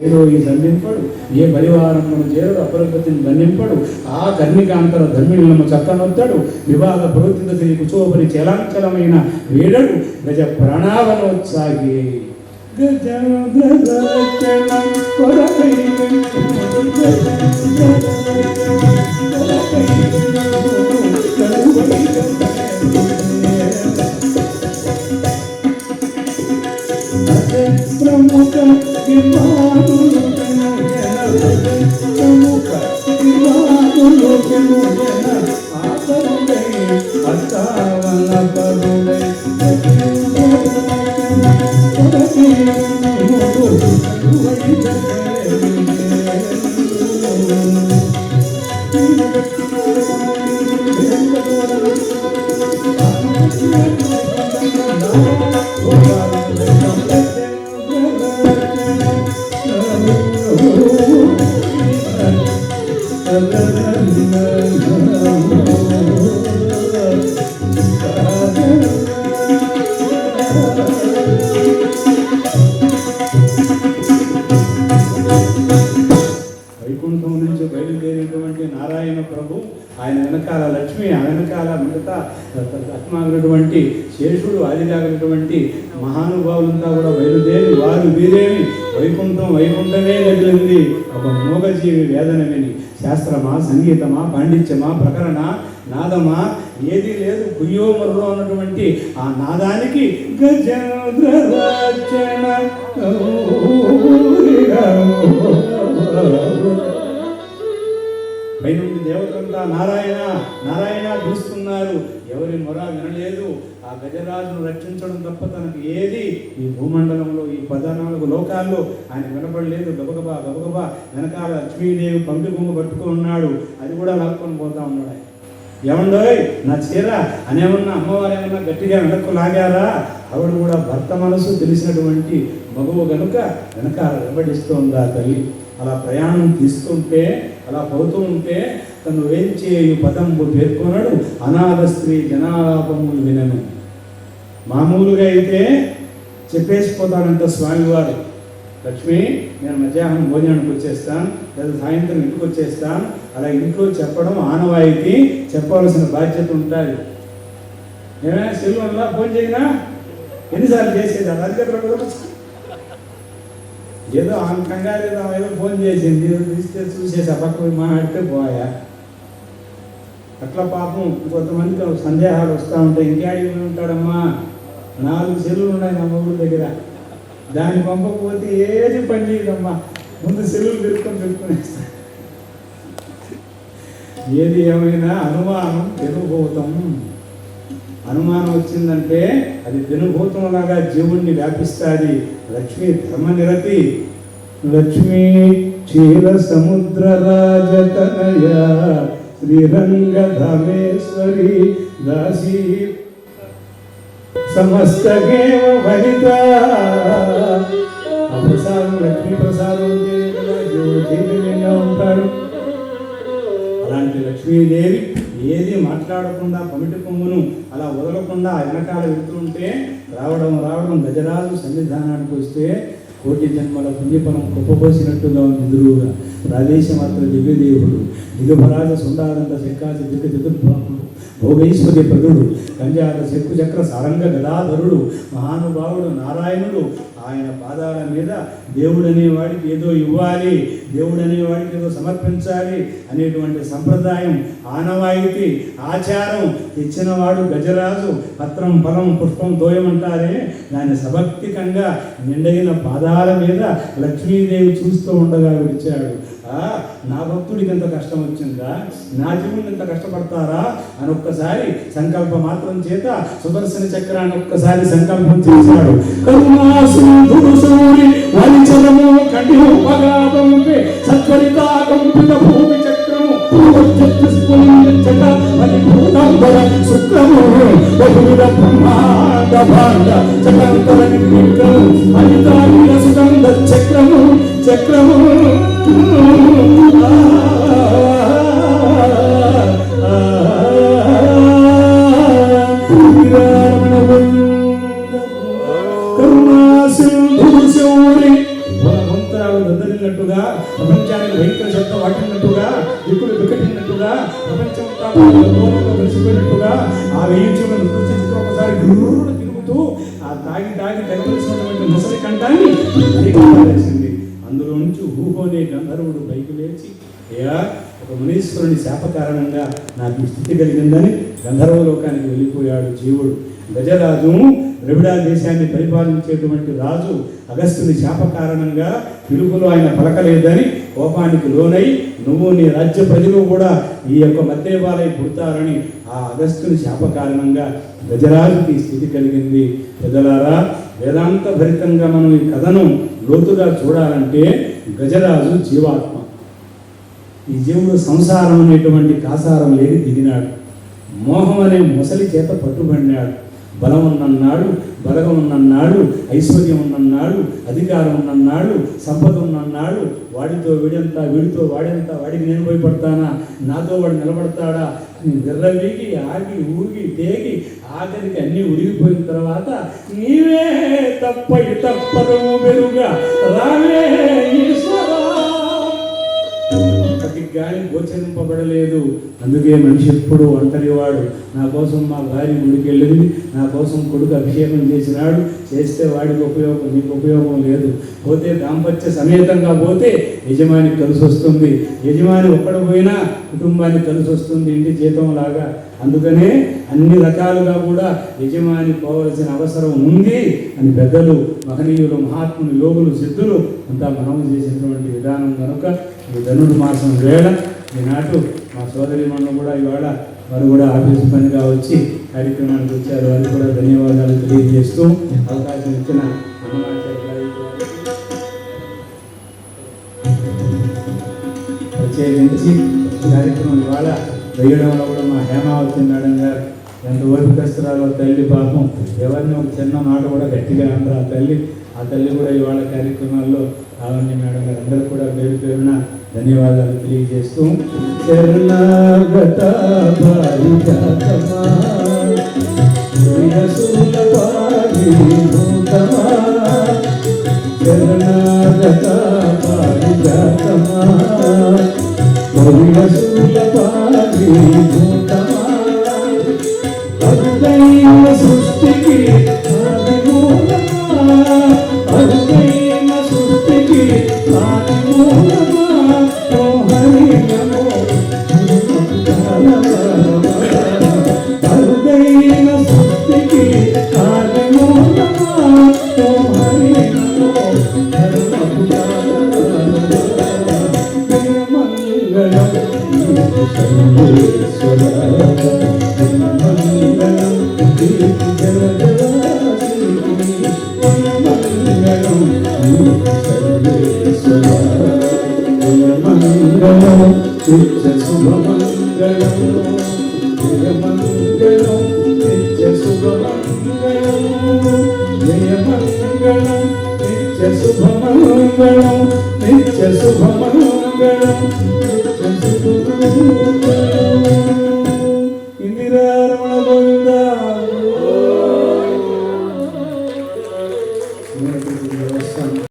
ఏదో ఈ దండింపడు ఏ పరివారమును చేరడు అపరగతిని దండింపడు ఆ కర్ణికాంతర ధర్మిణులను చక్కనొత్తాడు వివాహ ప్రవృత్తి శ్రీ కుచోపరి చలాంచలమైన వేడడు గజ ప్రాణావనోత్సాగి ప్రముఖ అస్తావన పరుడై వైకుంఠం నుంచి బయలుదేరినటువంటి నారాయణ ప్రభు ఆయన వెనకాల లక్ష్మి ఆ వెనకాల మిగతా రత్నాగినటువంటి శేషుడు ఆదిగాగినటువంటి మహానుభావులంతా కూడా బయలుదేరి వారు వీరేమి వైకుంఠమే కదిలింది ఒక మూగజీవి వేదన విని శాస్త్రమా సంగీతమా పాండిత్యమా ప్రకరణ నాదమా ఏదీ లేదు కుయ్యో మర్రో అన్నటువంటి ఆ నాదానికి గజేంద్రరచన పైనుండి దేవతంతా నారాయణ నారాయణ పిలుస్తున్నారు. ఎవరి మొర వినలేదు. ఆ గజరాజును రక్షించడం తప్ప తనకు ఏది ఈ భూమండలంలో ఈ 14 లోకాల్లో ఆయన వినపడలేదు. గబగబా వెనకాల లక్ష్మీదేవి పంపి కొమ్ము పట్టుకుని ఉన్నాడు. అది కూడా లాక్కొని పోతా ఉన్నాడు. ఏమండోయ్ నా చీర అనేమన్నా అమ్మవారు ఏమన్నా గట్టిగా వెనక్కు లాగారా? ఆవిడ కూడా భర్త మనసు తెలిసినటువంటి మగువ గనుక వెనకాల వెంబడిస్తోంది ఆ తల్లి. అలా ప్రయాణం తీస్తుంటే అలా పోతూ ఉంటే తను వేంచేయు పదంబు పేర్కొనడు అనాథ స్త్రీ జనాలాపములు వినను. మామూలుగా అయితే చెప్పేసిపోతానంట స్వామివారు, లక్ష్మి నేను మధ్యాహ్నం భోజనానికి వచ్చేస్తాను లేదా సాయంత్రం ఇంటికి వచ్చేస్తాను. అలా ఇంట్లో చెప్పడం ఆనవాయితీ, చెప్పవలసిన బాధ్యత ఉంటుంది. ఏమైనా సెల్వన్లా ఫోన్ చేయనా? ఎన్నిసార్లు చేసేది అది కదా. ఏదో ఆమె కంగారు ఏదో ఫోన్ చేసింది, తీస్తే చూసేసి పక్కకు మాట్లాడితే పోయా. అట్లా పాపం కొంతమందికి సందేహాలు వస్తూ ఉంటాయి. ఇంకేడి ఉంటాడమ్మా, 4 సెల్లులు ఉన్నాయి నా మొగుడు దగ్గర, దాన్ని పంపకపోతే ఏది పని చేయదమ్మా, ముందు సెల్లులు పెట్టుకునేస్తా. ఏది ఏమైనా అనుమానం పెనుభూతం. అనుమానం వచ్చిందంటే అది పెనుభూతంలాగా జీవుణ్ణి వ్యాపిస్తుంది. లక్ష్మీ ధర్మనిరతి, లక్ష్మీ క్షీర సముద్ర రాజతనయ శ్రీరంగధామేశ్వరి దాసీ సమస్తగేవ వనిత. ఆ ప్రసాదం లక్ష్మీ ప్రసాదం ఉంటాడు. అలాంటి లక్ష్మీదేవి ఏది మాట్లాడకుండా పమిటి కొమ్మును అలా వదలకుండా వెనకాల వెళ్తుంటే రావడం గజరాజు సన్నిధానానికి వస్తే కోటి జన్మల పుణ్యఫలం కుప్పపోసినట్టుగా ఉంది. ఎదురుగా ప్రాదేశమాత్ర దివ్యదేవుడు దిగభరాజ సుందానంద శంకాసి దిగ్గ చతుర్భాముడు భోగైశ్వర్య ప్రదుడు కంజాత శక్కు చక్ర సారంగ గదాధరుడు మహానుభావుడు నారాయణుడు. ఆయన పాదాల మీద దేవుడు అనేవాడికి ఏదో ఇవ్వాలి, దేవుడు అనేవాడికి ఏదో సమర్పించాలి అనేటువంటి సంప్రదాయం, ఆనవాయితీ, ఆచారం తెచ్చినవాడు గజరాజు. పత్రం ఫలం పుష్పం తోయమంటారే దాన్ని సభక్తికంగా నిండైన పాదాల మీద లక్ష్మీదేవి చూస్తూ ఉండగా విడిచాడు. నా భక్తుడికి ఎంత కష్టం వచ్చిందా, నా జీవుని ఎంత కష్టపడతారా అని ఒక్కసారి సంకల్ప మాత్రం చేత సుదర్శన చక్రాన్ని ఒక్కసారి సంకల్పం చేశాడు. భూమి చక్రము శుక్రము బహువిధ బ్రహ్మాండ భాండ చక్రంతర సుగంధ చక్రము కరుణా సింధు శౌరి మంత్రాలు వాటిల్లినట్టుగా, ప్రపంచానికి భయంకర శబ్దం వాటిల్లినట్టుగా, దిక్కులు వికటినట్టుగా, ప్రపంచమంతా దూరంలో కలిసిపోయినట్టుగా ఆ వేయించులను సృష్టిస్తూ ఒకసారి గుర్రును తిరుగుతూ ఆ తాగి తెగవలసినటువంటి ముసలి కంఠాన్ని కలిసింది. అందులో నుంచి ఊహోనే గంధర్వుడు పైకి లేచి, అయ్యా ఒక మునీశ్వరుని శాప కారణంగా నాకు ఈ స్థితి కలిగిందని గంధర్వలోకానికి వెళ్ళిపోయాడు జీవుడు. గజరాజు ద్రవిడ దేశాన్ని పరిపాలించేటువంటి రాజు అగస్త్యుని శాప కారణంగా పిలుపులో ఆయన పలకలేదని కోపానికి లోనై నువ్వు నీ రాజ్య ప్రజలు కూడా ఈ యొక్క మద్యపాలై పుడతారని ఆ అగస్త్యుని శాప కారణంగా గజరాజుకి స్థితి కలిగింది. ప్రజలారా, వేదాంత భరితంగా మనం ఈ కథను లోతుగా చూడాలంటే గజరాజు జీవాత్మ. ఈ జీవుడు సంసారం అనేటువంటి కాసారం లేని దిగినాడు. మోహం అనే ముసలి చేత పట్టుబడినాడు. బలం ఉన్నన్నాడు, బలగం ఉన్నన్నాడు, ఐశ్వర్యం ఉన్నన్నాడు, అధికారం ఉన్నన్నాడు, సంపద ఉన్నన్నాడు. వాడితో వీడంతా, వీడితో వాడంతా, వాడికి నేను భయపడతానా, నాతో వాడు నిలబడతాడా అని విర్రవీగి ఆగి ఊగి తేగి ఆఖరికి అన్నీ ఉడిగిపోయిన తర్వాత నీవే తప్పదము మెరుగా రావే ఈశ్వరా గాలి గోచరింపబడలేదు. అందుకే మనిషి ఎప్పుడు ఒంటరివాడు. నా కోసం మా భార్య గుడికి వెళ్ళింది, నా కోసం కొడుకు అభిషేకం చేసినాడు, చేస్తే వాడికి ఉపయోగం, నీకు ఉపయోగం లేదు. పోతే దాంపత్య సమేతంగా పోతే యజమానికి కలిసి వస్తుంది, యజమాని ఒక్కడ పోయినా కుటుంబానికి కలిసి వస్తుంది, ఇంటి జీతం లాగా. అందుకనే అన్ని రకాలుగా కూడా యజమాని పోవలసిన అవసరం ఉంది అని పెద్దలు, మహనీయులు, మహాత్ములు, యోగులు, సిద్ధులు అంతా మనము చేసినటువంటి విధానం కనుక ఈ ధనుర్మాసం వేళ ఈనాటు మా సోదరి మనం కూడా ఇవాళ వారు కూడా ఆఫీసు పనిగా వచ్చి కార్యక్రమానికి వచ్చారు. వారికి కూడా ధన్యవాదాలు తెలియజేస్తూ అవకాశం ఇచ్చిన ప్రత్యేకించి కార్యక్రమం ఇవాళ వేయడంలో కూడా మా హేమావతి మేడం గారు ఎంత ఓపికస్తురాలో తల్లి. పాపం ఎవరిని ఒక చిన్న మాట కూడా గట్టిగా అంటారు ఆ తల్లి. ఆ తల్లి కూడా ఇవాళ కార్యక్రమాల్లో లావణ్య మేడం గారు అందరూ కూడా పేరు పేరున ధన్యవాదాలు తెలియజేస్తూ సృష్టికి శుభమంగళం నిత్య శుభమంగళం